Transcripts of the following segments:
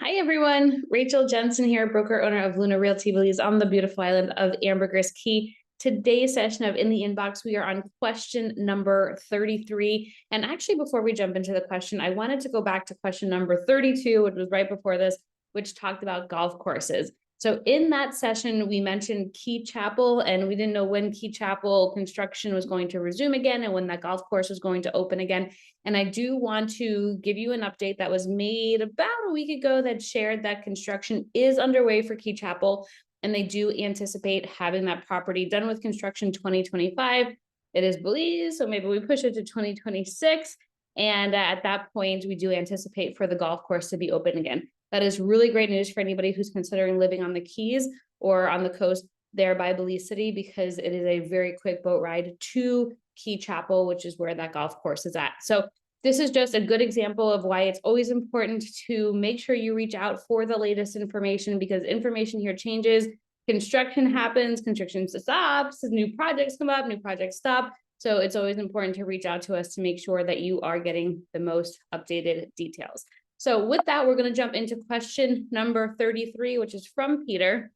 Hi, everyone. Rachel Jensen here, broker owner of Luna Realty Belize on the beautiful island of Ambergris Caye. Today's session of In the Inbox, we are on question number 33. And actually, before we jump into the question, I wanted to go back to question number 32, which was right before this, which talked about golf courses. So in that session, we mentioned Caye Chapel, and we didn't know when Caye Chapel construction was going to resume again and when that golf course was going to open again. And I do want to give you an update that was made about a week ago that shared that construction is underway for Caye Chapel, and they do anticipate having that property done with construction 2025. It is Belize, so maybe we push it to 2026. And at that point, we do anticipate for the golf course to be open again. That is really great news for anybody who's considering living on the Keys or on the coast there by Belize City, because it is a very quick boat ride to Caye Chapel, which is where that golf course is at. So this is just a good example of why it's always important to make sure you reach out for the latest information, because information here changes. Construction happens, construction stops, new projects come up, new projects stop. So it's always important to reach out to us to make sure that you are getting the most updated details. So with that, we're going to jump into question number 33, which is from Peter.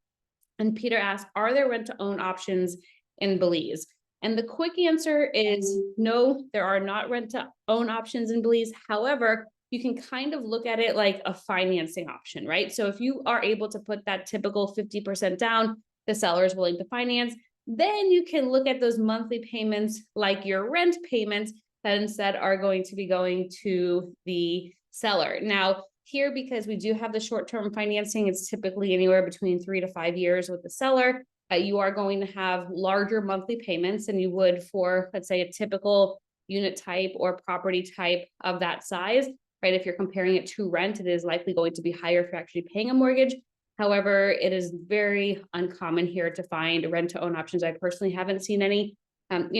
And Peter asked, are there rent-to-own options in Belize? And the quick answer is no, there are not rent-to-own options in Belize. However, you can kind of look at it like a financing option, right? So if you are able to put that typical 50% down, the seller is willing to finance, then you can look at those monthly payments like your rent payments that instead are going to be going to the seller. Now, here, because we do have the short-term financing, it's typically anywhere between 3 to 5 years with the seller. You are going to have larger monthly payments than you would for, let's say, a typical unit type or property type of that size, right? If you're comparing it to rent, it is likely going to be higher if you're actually paying a mortgage. However, it is very uncommon here to find rent-to-own options. I personally haven't seen any. And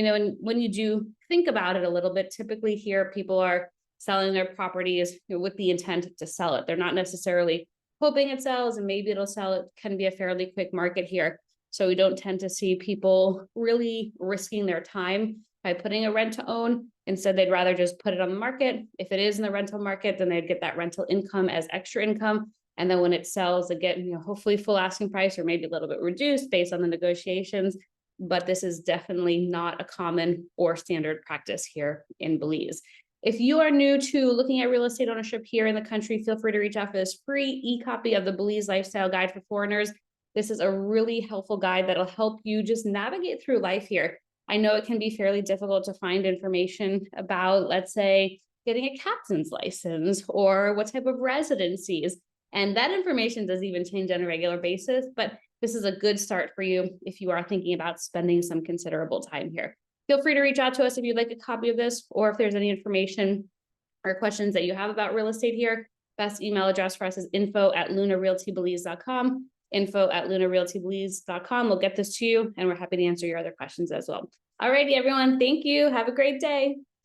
when you do think about it a little bit, typically here people are selling their properties with the intent to sell it. They're not necessarily hoping it sells, and maybe it'll sell. It can be a fairly quick market here. So we don't tend to see people really risking their time by putting a rent to own. Instead, they'd rather just put it on the market. If it is in the rental market, then they'd get that rental income as extra income. And then when it sells, they get, hopefully full asking price or maybe a little bit reduced based on the negotiations. But this is definitely not a common or standard practice here in Belize. If you are new to looking at real estate ownership here in the country, feel free to reach out for this free e-copy of the Belize Lifestyle Guide for Foreigners. This is a really helpful guide that'll help you just navigate through life here. I know it can be fairly difficult to find information about, let's say, getting a captain's license or what type of residencies. And that information does even change on a regular basis, but this is a good start for you if you are thinking about spending some considerable time here. Feel free to reach out to us if you'd like a copy of this, or if there's any information or questions that you have about real estate here. Best email address for us is info@lunarealtybelize.com. info@lunarealtybelize.com. We'll get this to you, and we're happy to answer your other questions as well. Alrighty, everyone. Thank you. Have a great day.